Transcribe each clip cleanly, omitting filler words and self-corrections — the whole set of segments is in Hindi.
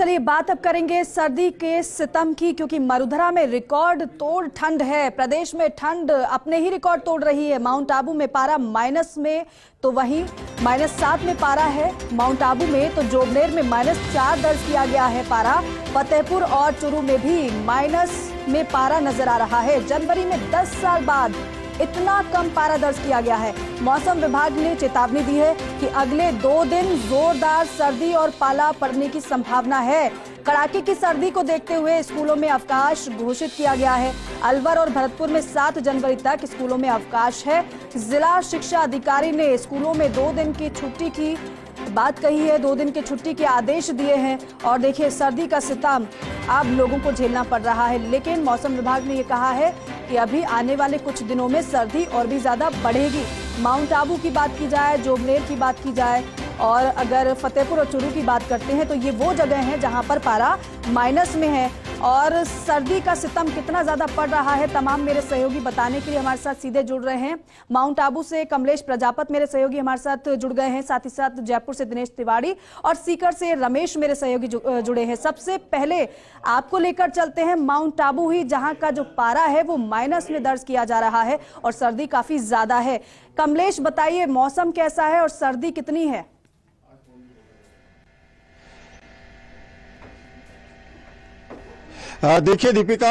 चलिए बात अब करेंगे सर्दी के सितम की, क्योंकि मरुधरा में रिकॉर्ड तोड़ ठंड है। प्रदेश में ठंड अपने ही रिकॉर्ड तोड़ रही है। माउंट आबू में पारा माइनस में, तो वहीं -7 में पारा है माउंट आबू में, तो जोबनेर में -4 दर्ज किया गया है पारा। फतेहपुर और चुरू में भी माइनस में पारा नजर आ रहा है। जनवरी में 10 साल बाद इतना कम पारा दर्ज किया गया है। मौसम विभाग ने चेतावनी दी है कि अगले 2 दिन जोरदार सर्दी और पाला पड़ने की संभावना है। कड़ाके की सर्दी को देखते हुए स्कूलों में अवकाश घोषित किया गया है। अलवर और भरतपुर में 7 जनवरी तक स्कूलों में अवकाश है। जिला शिक्षा अधिकारी ने स्कूलों में 2 दिन की छुट्टी की बात कही है, 2 दिन की छुट्टी के आदेश दिए हैं। और देखिए, सर्दी का सितम अब लोगों को झेलना पड़ रहा है, लेकिन मौसम विभाग ने ये कहा है कि अभी आने वाले कुछ दिनों में सर्दी और भी ज्यादा बढ़ेगी। माउंट आबू की बात की जाए, जोबनेर की बात की जाए और अगर फतेहपुर और चुरू की बात करते हैं तो ये वो जगह हैं जहां पर पारा माइनस में है। और सर्दी का सितम कितना ज्यादा पड़ रहा है, तमाम मेरे सहयोगी बताने के लिए हमारे साथ सीधे जुड़ रहे हैं। माउंट आबू से कमलेश प्रजापत मेरे सहयोगी हमारे साथ जुड़ गए हैं, साथ ही साथ जयपुर से दिनेश तिवारी और सीकर से रमेश मेरे सहयोगी जुड़े हैं। सबसे पहले आपको लेकर चलते हैं माउंट आबू ही, जहां का जो पारा है वो माइनस में दर्ज किया जा रहा है और सर्दी काफी ज्यादा है। कमलेश बताइए, मौसम कैसा है और सर्दी कितनी है? देखिए दीपिका,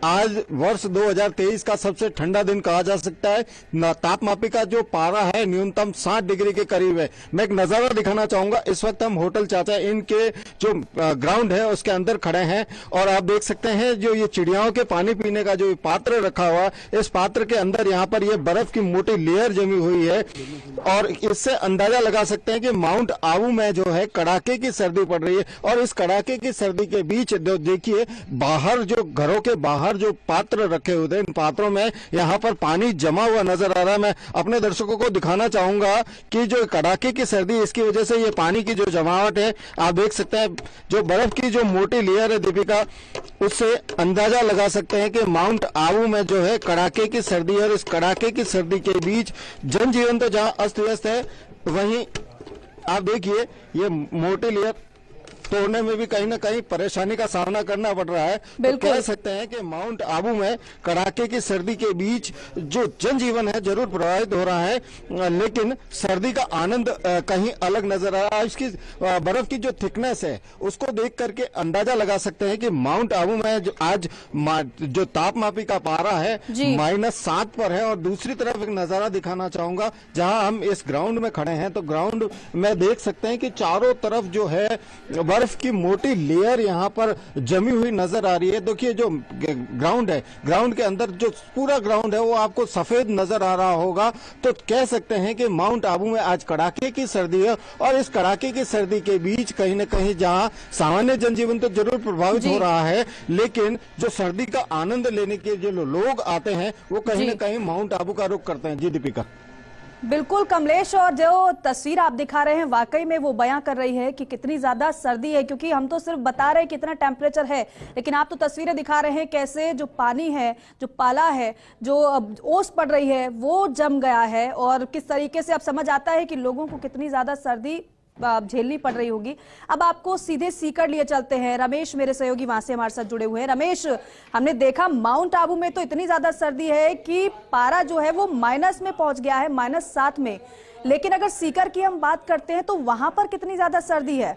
आज वर्ष 2023 का सबसे ठंडा दिन कहा जा सकता है। तापमापिका जो पारा है न्यूनतम 60 डिग्री के करीब है। मैं एक नजारा दिखाना चाहूंगा। इस वक्त हम होटल चाचा इन के जो ग्राउंड है उसके अंदर खड़े हैं और आप देख सकते हैं जो ये चिड़ियाओं के पानी पीने का जो पात्र रखा हुआ, इस पात्र के अंदर यहाँ पर ये बर्फ की मोटी लेयर जमी हुई है और इससे अंदाजा लगा सकते हैं कि माउंट आबू में जो है कड़ाके की सर्दी पड़ रही है। और इस कड़ाके की सर्दी के बीच देखिए, बाहर जो घरों के बाहर जो पात्र रखे हुए थे, इन पात्रों में यहाँ पर पानी जमा हुआ नजर आ रहा है। मैं अपने दर्शकों को दिखाना चाहूंगा कि जो कड़ाके की सर्दी, इसकी वजह से ये पानी की जो जमावट है, आप देख सकते हैं जो बर्फ की जो मोटी लेयर है दीपिका, उससे अंदाजा लगा सकते हैं कि माउंट आबू में जो है कड़ाके की सर्दी है। और इस कड़ाके की सर्दी के बीच जनजीवन तो जहां अस्त व्यस्त है, वहीं आप देखिए ये मोटी लेयर तोड़ने में भी कहीं ना कहीं परेशानी का सामना करना पड़ रहा है। तो कह सकते हैं कि माउंट आबू में कड़ाके की सर्दी के बीच जो जनजीवन है जरूर प्रभावित हो रहा है, लेकिन सर्दी का आनंद कहीं अलग नजर आ रहा है। इसकी बर्फ की जो थिकनेस है उसको देख करके अंदाजा लगा सकते हैं कि माउंट आबू में जो आज जो तापमापी का पारा है -7 पर है। और दूसरी तरफ एक नजारा दिखाना चाहूंगा, जहां हम इस ग्राउंड में खड़े हैं तो ग्राउंड में देख सकते हैं कि चारों तरफ जो है बर्फ की मोटी लेयर यहाँ पर जमी हुई नजर आ रही है। देखिए जो ग्राउंड है, ग्राउंड के अंदर जो पूरा ग्राउंड है वो आपको सफेद नजर आ रहा होगा। तो कह सकते हैं कि माउंट आबू में आज कड़ाके की सर्दी है और इस कड़ाके की सर्दी के बीच कहीं न कहीं जहां सामान्य जनजीवन तो जरूर प्रभावित हो रहा है, लेकिन जो सर्दी का आनंद लेने के जो लोग आते हैं वो कहीं न कहीं माउंट आबू का रुख करते हैं। जी दीपिका। बिल्कुल कमलेश, और जो तस्वीर आप दिखा रहे हैं वाकई में वो बयां कर रही है कि कितनी ज्यादा सर्दी है, क्योंकि हम तो सिर्फ बता रहे हैं कितना टेम्परेचर है, लेकिन आप तो तस्वीरें दिखा रहे हैं कैसे जो पानी है, जो पाला है, जो ओस पड़ रही है वो जम गया है और किस तरीके से अब समझ आता है कि लोगों को कितनी ज्यादा सर्दी झेलनी पड़ रही होगी। अब आपको सीधे सीकर लिए चलते हैं। रमेश मेरे सहयोगी वहां से हमारे साथ जुड़े हुए हैं। रमेश, हमने देखा माउंट आबू में तो इतनी ज्यादा सर्दी है कि पारा जो है वो माइनस में पहुंच गया है, -7 में, लेकिन अगर सीकर की हम बात करते हैं तो वहां पर कितनी ज्यादा सर्दी है?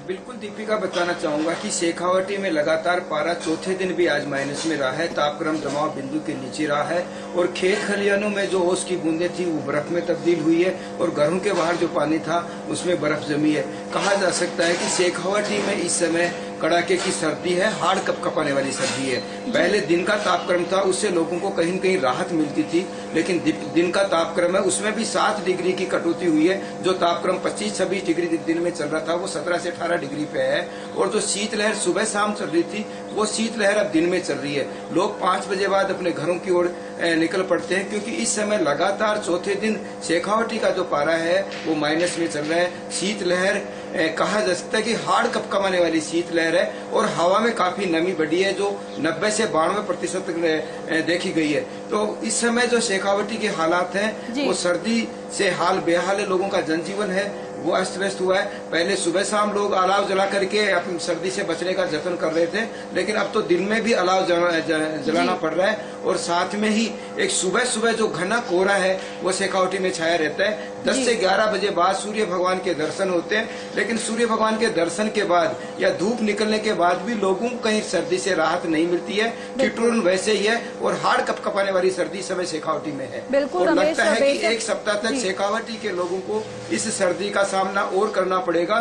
बिल्कुल दीपिका, बताना चाहूंगा कि शेखावाटी में लगातार पारा चौथे दिन भी आज माइनस में रहा है। तापक्रम जमाव बिंदु के नीचे रहा है और खेत खलिहानों में जो ओस की बूंदें थी वो बर्फ में तब्दील हुई है और घरों के बाहर जो पानी था उसमें बर्फ जमी है। कहा जा सकता है कि शेखावाटी में इस समय कड़ाके की सर्दी है, हाड़ कपकपाने वाली सर्दी है। पहले दिन का तापक्रम था, उससे लोगों को कहीं न कहीं राहत मिलती थी, लेकिन दिन का तापक्रम है उसमें भी 7 डिग्री की कटौती हुई है। जो तापक्रम 25-26 डिग्री दिन में चल रहा था वो 17 से 18 डिग्री पे है। और जो शीतलहर सुबह शाम चल रही थी वो शीतलहर अब दिन में चल रही है। लोग 5 बजे बाद अपने घरों की ओर निकल पड़ते हैं, क्योंकि इस समय लगातार चौथे दिन शेखावाटी का जो पारा है वो माइनस में चल रहा है। शीतलहर कहा जा सकता है कि हार्ड कपकपाने वाली शीतलहर है और हवा में काफी नमी बढ़ी है जो 90 से 92% तक देखी गई है। तो इस समय जो शेखावटी के हालात हैं वो सर्दी से हाल बेहाल है, लोगों का जनजीवन है वो अस्त व्यस्त हुआ है। पहले सुबह शाम लोग अलाव जला करके अपनी सर्दी से बचने का जतन कर रहे थे, लेकिन अब तो दिन में भी अलाव जलाना पड़ रहा है। और साथ में ही एक सुबह सुबह जो घना कोहरा है वो शेखावटी में छाया रहता है। 10 से 11 बजे बाद सूर्य भगवान के दर्शन होते हैं, लेकिन सूर्य भगवान के दर्शन के बाद या धूप निकलने के बाद भी लोगों को कहीं सर्दी से राहत नहीं मिलती है। ठिठुरन वैसे ही है और हार्ड कपकपाने वाली सर्दी इस समय शेखावटी में है। बिल्कुल, और लगता है कि एक सप्ताह तक शेखावटी के लोगों को इस सर्दी का सामना और करना पड़ेगा।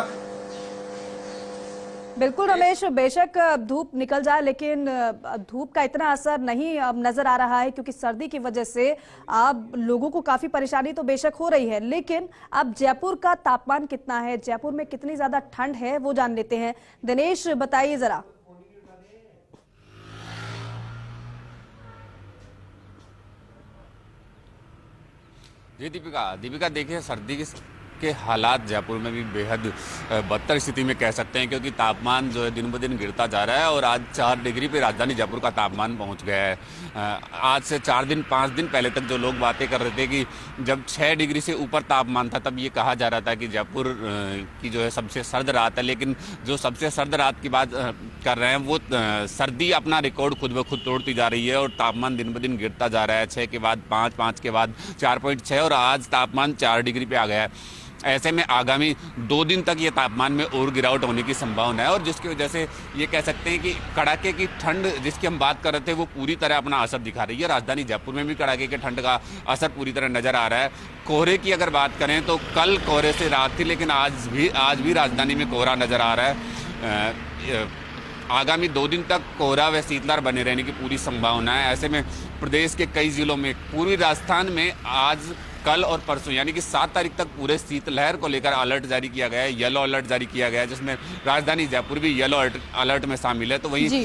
बिल्कुल रमेश, बेशक धूप निकल जाए लेकिन धूप का इतना असर नहीं अब नजर आ रहा है, क्योंकि सर्दी की वजह से अब लोगों को काफी परेशानी तो बेशक हो रही है। लेकिन अब जयपुर का तापमान कितना है, जयपुर में कितनी ज्यादा ठंड है वो जान लेते हैं। दिनेश बताइए जरा। जी दीपिका देखिए, सर्दी के हालात जयपुर में भी बेहद बदतर स्थिति में कह सकते हैं, क्योंकि तापमान जो है दिन ब दिन गिरता जा रहा है और आज 4 डिग्री पे राजधानी जयपुर का तापमान पहुंच गया है। आज से 5 दिन पहले तक जो लोग बातें कर रहे थे कि जब 6 डिग्री से ऊपर तापमान था तब ये कहा जा रहा था कि जयपुर की जो है सबसे सर्द रात है, लेकिन जो सबसे सर्द रात की बात कर रहे हैं वो सर्दी अपना रिकॉर्ड खुद ब खुद तोड़ती जा रही है और तापमान दिन ब दिन गिरता जा रहा है। 6 के बाद 5, 5 के बाद 4.6 और आज तापमान 4 डिग्री पे आ गया है। ऐसे में आगामी 2 दिन तक ये तापमान में और गिरावट होने की संभावना है और जिसकी वजह से ये कह सकते हैं कि कड़ाके की ठंड जिसकी हम बात कर रहे थे वो पूरी तरह अपना असर दिखा रही है। राजधानी जयपुर में भी कड़ाके की ठंड का असर पूरी तरह नजर आ रहा है। कोहरे की अगर बात करें तो कल कोहरे से राहत थी, लेकिन आज भी राजधानी में कोहरा नजर आ रहा है। आगामी 2 दिन तक कोहरा व शीतलहर बने रहने की पूरी संभावना है। ऐसे में प्रदेश के कई जिलों में, पूर्वी राजस्थान में आज, कल और परसों यानी कि 7 तारीख तक पूरे शीतलहर को लेकर अलर्ट जारी किया गया है, येलो अलर्ट जारी किया गया है, जिसमें राजधानी जयपुर भी येलो अलर्ट में शामिल है। तो वहीं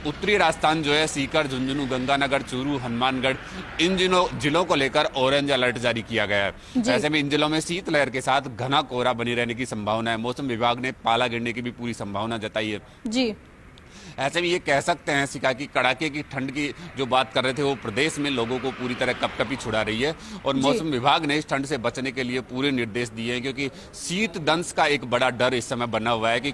उत्तरी राजस्थान जो है सीकर, झुंझुनू, गंगानगर, चूरू, हनुमानगढ़, इन जिलों को लेकर ऑरेंज अलर्ट जारी किया गया है। ऐसे में इन जिलों में शीतलहर के साथ घना कोहरा बनी रहने की संभावना है। मौसम विभाग ने पाला गिरने की भी पूरी संभावना जताई है। जी, ऐसे में ये कह सकते हैं सिका की कड़ाके की ठंड की जो बात कर रहे थे वो प्रदेश में लोगों को पूरी तरह कपकपी छुड़ा रही है और मौसम विभाग ने इस ठंड से बचने के लिए पूरे निर्देश दिए हैं, क्योंकि शीत दंश का एक बड़ा डर इस समय बना हुआ है कि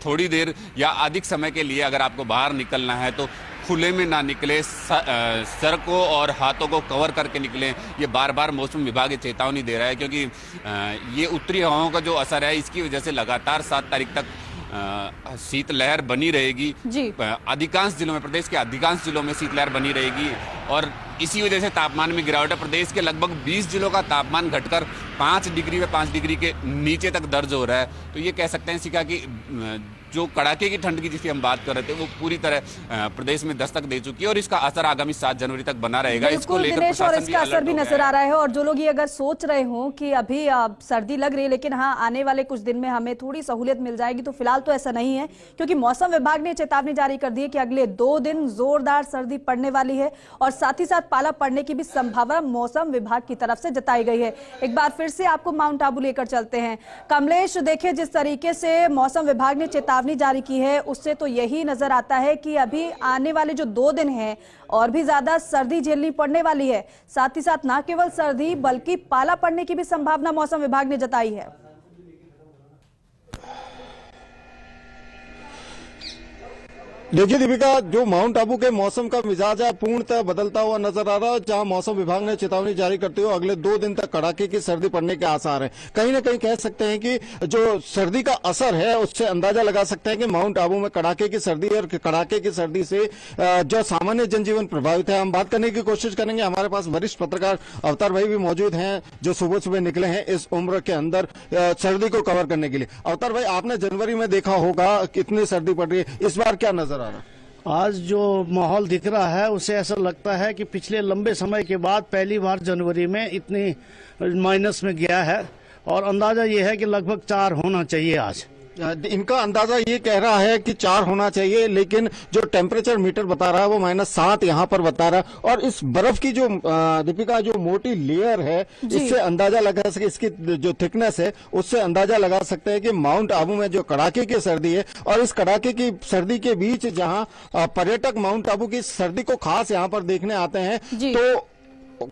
थोड़ी देर या अधिक समय के लिए अगर आपको बाहर निकलना है तो खुले में ना निकले, सर को और हाथों को कवर करके निकलें। ये बार बार मौसम विभाग ये चेतावनी दे रहा है, क्योंकि ये उत्तरी हवाओं का जो असर है इसकी वजह से लगातार 7 तारीख तक शीतलहर बनी रहेगी। अधिकांश जिलों में, प्रदेश के अधिकांश जिलों में शीतलहर बनी रहेगी और इसी वजह से तापमान में गिरावट है। प्रदेश के लगभग 20 जिलों का तापमान घटकर 5 डिग्री व 5 डिग्री के नीचे तक दर्ज हो रहा है। तो ये कह सकते हैं सिका कि जो कड़ाके की ठंड की जिसकी हम बात कर रहे थे वो पूरी तरह प्रदेश में दस्तक दे चुकी है और इसका असर आगामी 7 जनवरी तक बना रहेगा। इसको लेकर और इसका असर भी नजर आ रहा है। और जो लोग ये अगर सोच रहे हो कि अभी सर्दी लग रही है लेकिन हाँ आने वाले कुछ दिन में हमें थोड़ी सहूलियत मिल जाएगी, तो फिलहाल तो ऐसा नहीं है, क्योंकि मौसम विभाग ने चेतावनी जारी कर दी है कि अगले 2 दिन जोरदार सर्दी पड़ने वाली है और साथ ही साथ पाला पड़ने की भी संभावना मौसम विभाग की तरफ से जताई गई है। एक बार फिर से आपको माउंट आबू लेकर चलते हैं। कमलेश, देखिए जिस तरीके से मौसम विभाग ने चेतावनी जारी की है उससे तो यही नजर आता है कि अभी आने वाले जो 2 दिन हैं और भी ज्यादा सर्दी झेलनी पड़ने वाली है। साथ ही साथ न केवल सर्दी बल्कि पाला पड़ने की भी संभावना मौसम विभाग ने जताई है। देखिए दीपिका, जो माउंट आबू के मौसम का मिजाज है पूर्णतः बदलता हुआ नजर आ रहा है, जहां मौसम विभाग ने चेतावनी जारी करते हुए अगले 2 दिन तक कड़ाके की सर्दी पड़ने के आसार हैं। कहीं ना कहीं कह सकते हैं कि जो सर्दी का असर है उससे अंदाजा लगा सकते हैं कि माउंट आबू में कड़ाके की सर्दी और कड़ाके की सर्दी से जो सामान्य जनजीवन प्रभावित है। हम बात करने की कोशिश करेंगे। हमारे पास वरिष्ठ पत्रकार अवतार भाई भी मौजूद हैं जो सुबह सुबह निकले हैं इस उम्र के अंदर सर्दी को कवर करने के लिए। अवतार भाई, आपने जनवरी में देखा होगा कितनी सर्दी पड़ रही है, इस बार क्या नजर आ रहा है? आज जो माहौल दिख रहा है उससे ऐसा लगता है कि पिछले लंबे समय के बाद पहली बार जनवरी में इतनी माइनस में गया है और अंदाजा ये है कि लगभग 4 होना चाहिए आज। इनका अंदाजा ये कह रहा है कि 4 होना चाहिए, लेकिन जो टेम्परेचर मीटर बता रहा है वो -7 यहाँ पर बता रहा है। और इस बर्फ की जो दीपिका जो मोटी लेयर है, इससे अंदाजा लगा सके, इसकी जो थिकनेस है उससे अंदाजा लगा सकते हैं कि माउंट आबू में जो कड़ाके की सर्दी है, और इस कड़ाके की सर्दी के बीच जहां पर्यटक माउंट आबू की सर्दी को खास यहाँ पर देखने आते हैं, तो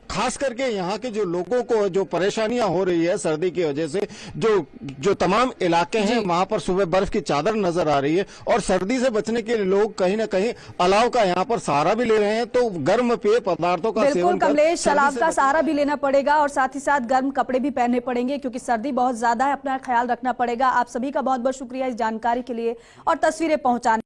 खास करके यहाँ के जो लोगों को जो परेशानियां हो रही है सर्दी की वजह से, जो तमाम इलाके हैं वहां पर सुबह बर्फ की चादर नजर आ रही है, और सर्दी से बचने के लिए लोग कहीं ना कहीं अलाव का यहाँ पर सहारा भी ले रहे हैं। तो गर्म पेय पदार्थों का बिल्कुल सेवन कमलेश, अलाव का सहारा भी लेना पड़ेगा और साथ ही साथ गर्म कपड़े भी पहनने पड़ेंगे क्योंकि सर्दी बहुत ज्यादा है, अपना ख्याल रखना पड़ेगा। आप सभी का बहुत बहुत शुक्रिया इस जानकारी के लिए और तस्वीरें पहुंचाने